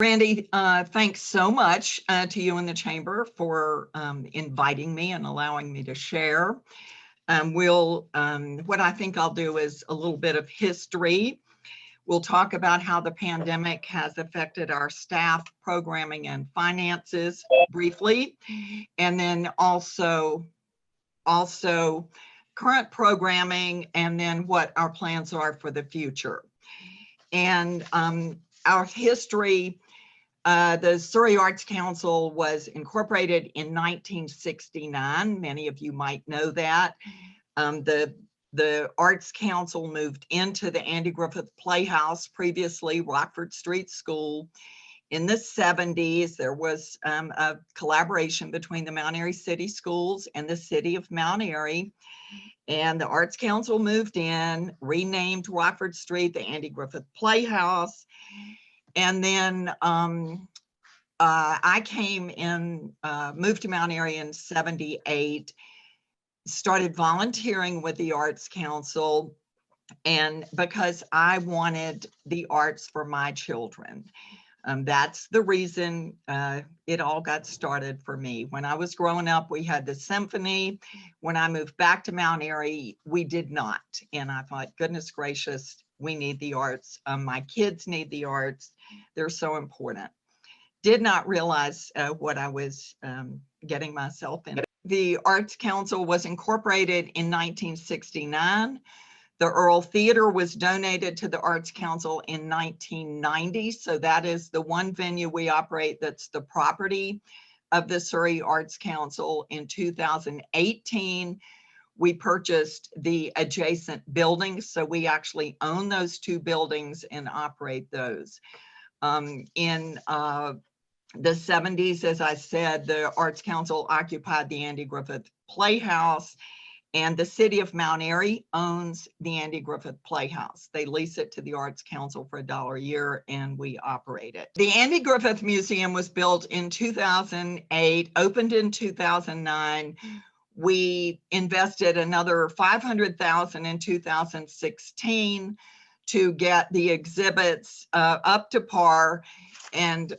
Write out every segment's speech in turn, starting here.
Randy, thanks so much to you and the Chamber for inviting me and allowing me to share. What I think I'll do is a little bit of history. We'll talk about how the pandemic has affected our staff, programming, and finances briefly, and then also current programming, and then what our plans are for the future. And our history, the Surry Arts Council was incorporated in 1969. Many of you might know that. The Arts Council moved into the Andy Griffith Playhouse, previously Rockford Street School. In the 70s, there was a collaboration between the Mount Airy City Schools and the City of Mount Airy. And the Arts Council moved in, renamed Rockford Street the Andy Griffith Playhouse. And then I came in, moved to Mount Airy in 78, started volunteering with the Arts Council, and because I wanted the arts for my children. That's the reason it all got started for me. When I was growing up, we had the symphony. When I moved back to Mount Airy, we did not. And I thought, goodness gracious, we need the arts. My kids need the arts. They're so important. Did not realize what I was getting myself in. The Arts Council was incorporated in 1969. The Earl Theater was donated to the Arts Council in 1990. So that is the one venue we operate that's the property of the Surry Arts Council. In 2018, we purchased the adjacent buildings. So we actually own those two buildings and operate those. In the 70s, as I said, the Arts Council occupied the Andy Griffith Playhouse, and the City of Mount Airy owns the Andy Griffith Playhouse. They lease it to the Arts Council for $1 a year, and we operate it. The Andy Griffith Museum was built in 2008, opened in 2009. We invested another $500,000 in 2016 to get the exhibits up to par. And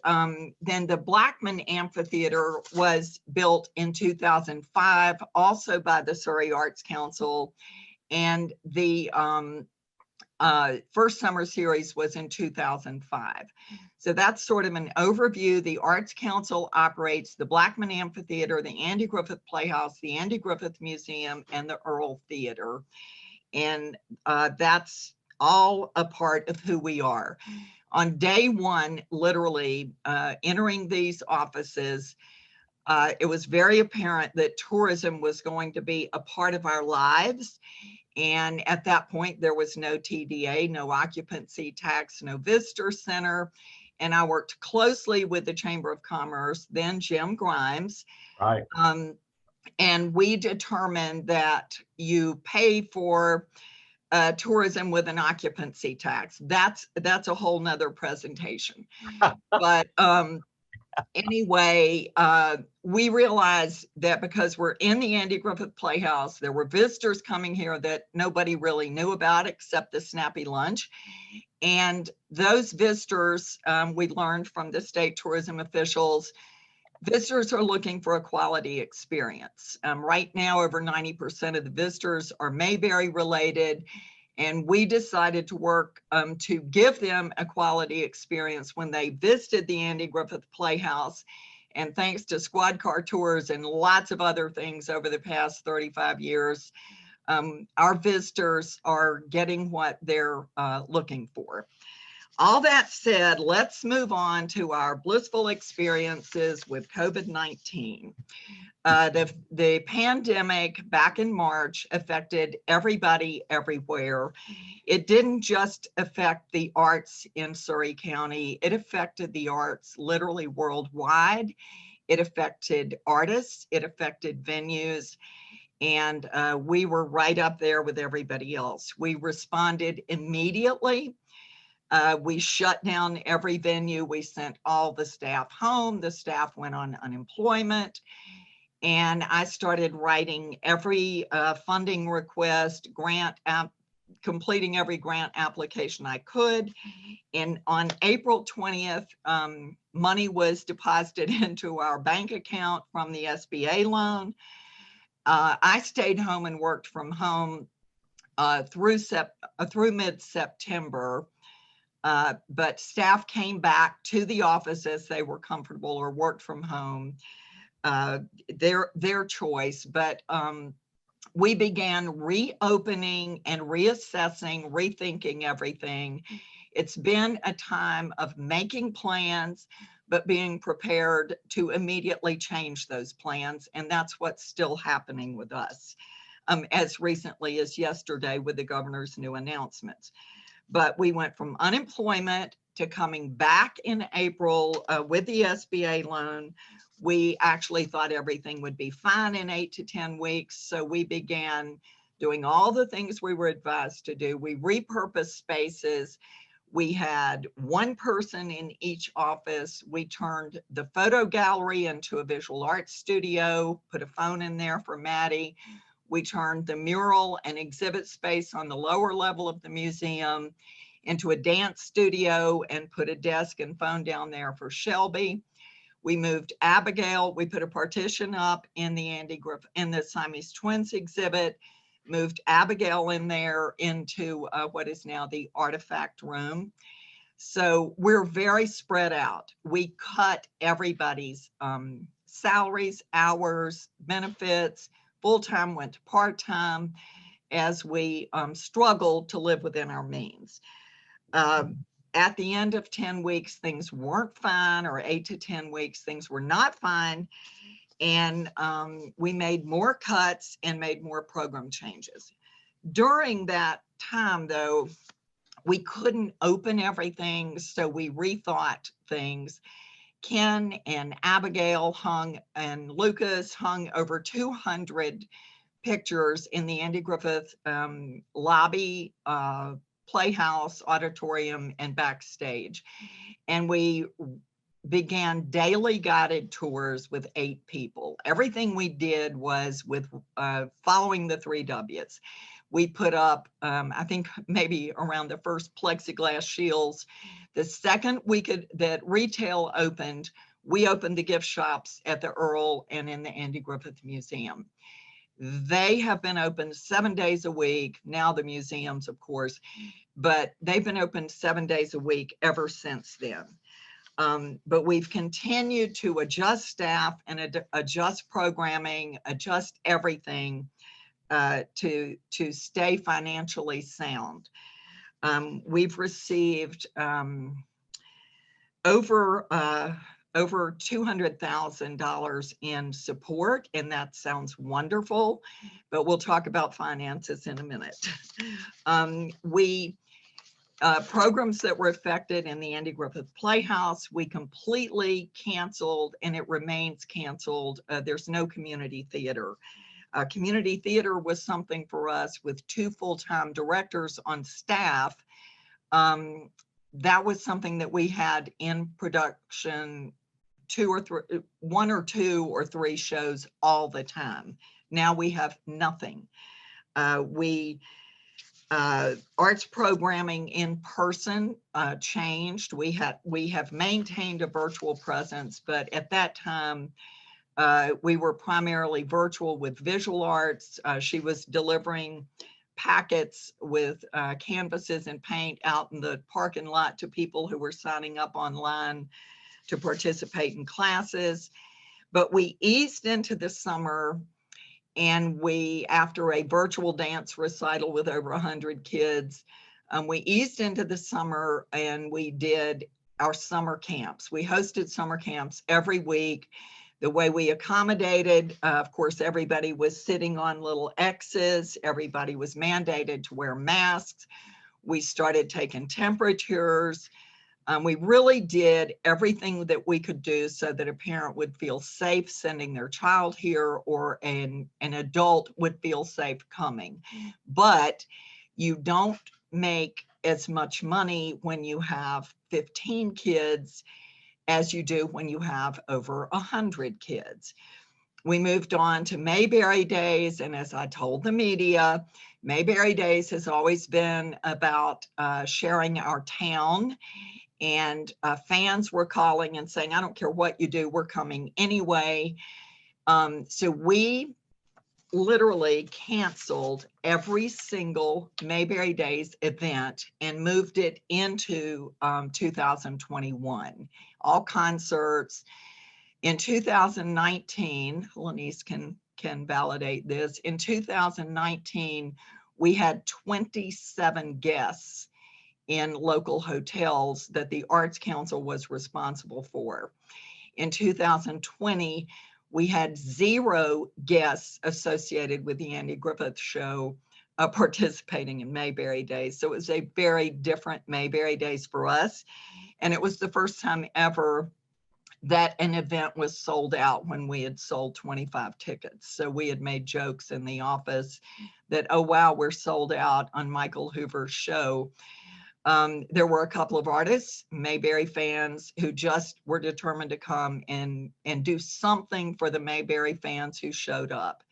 then the Blackman Amphitheater was built in 2005, also by the Surry Arts Council. And the first summer series was in 2005. So that's sort of an overview. The Arts Council operates the Blackman Amphitheater, the Andy Griffith Playhouse, the Andy Griffith Museum, and the Earl Theater. And that's all a part of who we are. On day one, literally entering these offices, it was very apparent that tourism was going to be a part of our lives. And at that point, there was no TDA, no occupancy tax, no visitor center. And I worked closely with the Chamber of Commerce, then Jim Grimes. Right. And we determined that you pay for tourism with an occupancy tax. That's a whole nother presentation. But anyway, we realized that because we're in the Andy Griffith Playhouse, there were visitors coming here that nobody really knew about except the snappy lunch. And those visitors, we learned from the state tourism officials, visitors are looking for a quality experience. Right now, over 90% of the visitors are Mayberry related, and we decided to work to give them a quality experience when they visited the Andy Griffith Playhouse. And thanks to squad car tours and lots of other things over the past 35 years, our visitors are getting what they're looking for. All that said, let's move on to our blissful experiences with COVID-19. The pandemic back in March affected everybody everywhere. It didn't just affect the arts in Surry County, it affected the arts literally worldwide. It affected artists, it affected venues, and we were right up there with everybody else. We responded immediately. We shut down every venue. We sent all the staff home. The staff went on unemployment. And I started writing every funding request, grant completing every grant application I could. And on April 20th, money was deposited into our bank account from the SBA loan. I stayed home and worked from home through mid-September. But staff came back to the office as they were comfortable or worked from home, their choice. But we began reopening and reassessing, rethinking everything. It's been a time of making plans, but being prepared to immediately change those plans. And that's what's still happening with us, as recently as yesterday with the governor's new announcements. But we went from unemployment to coming back in April with the SBA loan. We actually thought everything would be fine in 8 to 10 weeks. So we began doing all the things we were advised to do. We repurposed spaces. We had one person in each office. We turned the photo gallery into a visual arts studio, put a phone in there for Maddie. We turned the mural and exhibit space on the lower level of the museum into a dance studio and put a desk and phone down there for Shelby. We moved Abigail. We put a partition up in the Siamese Twins exhibit, moved Abigail in there into what is now the artifact room. So we're very spread out. We cut everybody's salaries, hours, benefits. Full-time went to part-time as we struggled to live within our means. At the end of 10 weeks, things weren't fine, or 8 to 10 weeks, things were not fine. And we made more cuts and made more program changes. During that time, though, we couldn't open everything, so we rethought things. Ken and Abigail and Lucas hung over 200 pictures in the Andy Griffith lobby, playhouse, auditorium, and backstage. And we began daily guided tours with 8 people. Everything we did was with following the 3 W's. We put up, I think maybe around the first plexiglass shields. The second that retail opened, we opened the gift shops at the Earl and in the Andy Griffith Museum. They have been open 7 days a week. Now the museums, of course, but they've been open 7 days a week ever since then. But we've continued to adjust staff and adjust programming, adjust everything to stay financially sound. We've received over $200,000 in support, and that sounds wonderful, but we'll talk about finances in a minute. Programs that were affected in the Andy Griffith Playhouse, we completely canceled, and it remains canceled. There's no community theater. Community theater was something for us with 2 full-time directors on staff. That was something that we had in production 1 or 2 or 3 shows all the time. Now we have nothing. Arts programming in person changed. We have maintained a virtual presence, but at that time, we were primarily virtual with visual arts. She was delivering packets with canvases and paint out in the parking lot to people who were signing up online to participate in classes. But we eased into the summer, and after a virtual dance recital with over 100 kids, we eased into the summer and we did our summer camps. We hosted summer camps every week. The way we accommodated, of course, everybody was sitting on little X's. Everybody was mandated to wear masks. We started taking temperatures. We really did everything that we could do so that a parent would feel safe sending their child here, or an adult would feel safe coming. But you don't make as much money when you have 15 kids as you do when you have over 100 kids. We moved on to Mayberry Days, and as I told the media, Mayberry Days has always been about sharing our town, and fans were calling and saying, I don't care what you do, we're coming anyway. So we literally canceled every single Mayberry Days event and moved it into 2021. All concerts. In 2019, Lenise can validate this. In 2019, we had 27 guests in local hotels that the Arts Council was responsible for. In 2020, we had 0 guests associated with the Andy Griffith Show participating in Mayberry Days. So it was a very different Mayberry Days for us. And it was the first time ever that an event was sold out when we had sold 25 tickets. So we had made jokes in the office that, oh, wow, we're sold out on Michael Hoover's show. There were a couple of artists, Mayberry fans, who just were determined to come and do something for the Mayberry fans who showed up.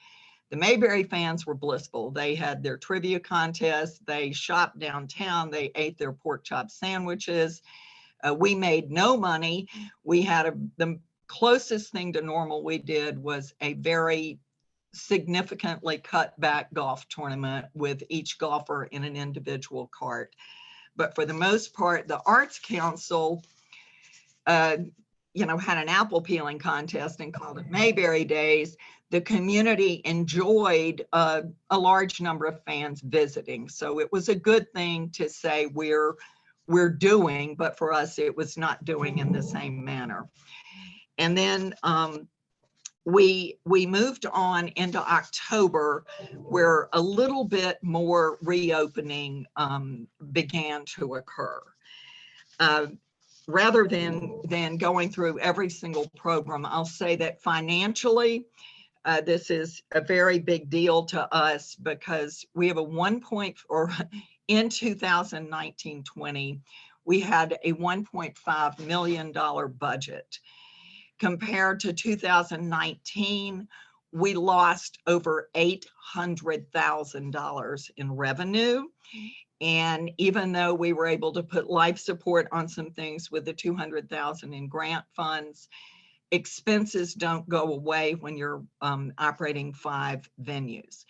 The Mayberry fans were blissful. They had their trivia contest. They shopped downtown. They ate their pork chop sandwiches. We made no money. We had the closest thing to normal we did was a very significantly cut back golf tournament with each golfer in an individual cart. But for the most part, the Arts Council, had an apple peeling contest and called it Mayberry Days. The community enjoyed a large number of fans visiting. So it was a good thing to say we're doing, but for us, it was not doing in the same manner. And then we moved on into October, where a little bit more reopening began to occur. Rather than going through every single program, I'll say that financially, this is a very big deal to us because we have in 2019-20, we had a $1.5 million budget. Compared to 2019, we lost over $800,000 in revenue. And even though we were able to put life support on some things with the $200,000 in grant funds, expenses don't go away when you're operating 5 venues.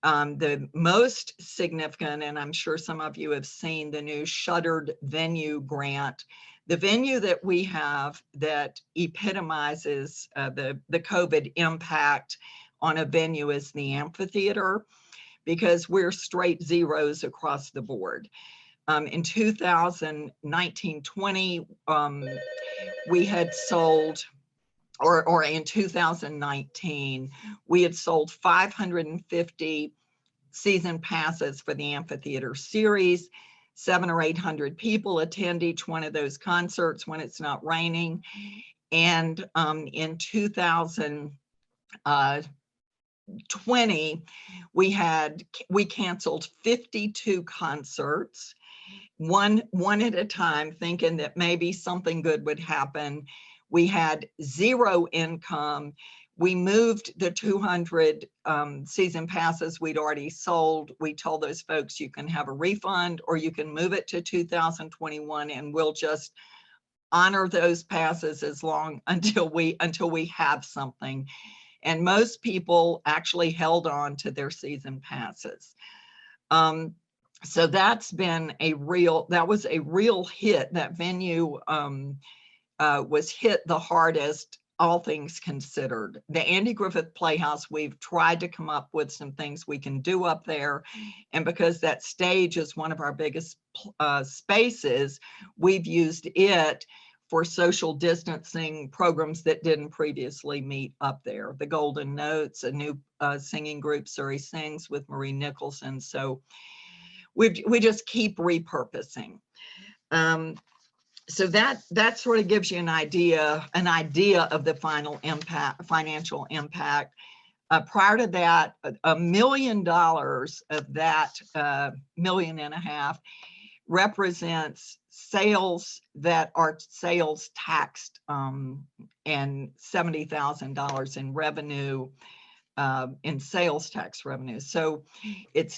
The most significant, and I'm sure some of you have seen the new shuttered venue grant, the venue that we have that epitomizes the COVID impact on a venue is the amphitheater, because we're straight zeros across the board. In 2019-20, we had sold, or in 2019, we had sold 550 season passes for the amphitheater series. 700 or 800 people attend each one of those concerts when it's not raining. And in 2020, we canceled 52 concerts, one at a time, thinking that maybe something good would happen. We had 0 income. We moved the 200 season passes we'd already sold. We told those folks, you can have a refund or you can move it to 2021, and we'll just honor those passes until we have something. And most people actually held on to their season passes. So that was a real hit. That venue was hit the hardest, all things considered. The Andy Griffith Playhouse, we've tried to come up with some things we can do up there. And because that stage is one of our biggest spaces, we've used it for social distancing programs that didn't previously meet up there. The Golden Notes, a new singing group, Surry Sings with Marie Nicholson. So we just keep repurposing. So that sort of gives you an idea of the financial impact. Prior to that, $1 million of that $1.5 million represents sales that are sales taxed, and $70,000 in revenue, in sales tax revenue. So it's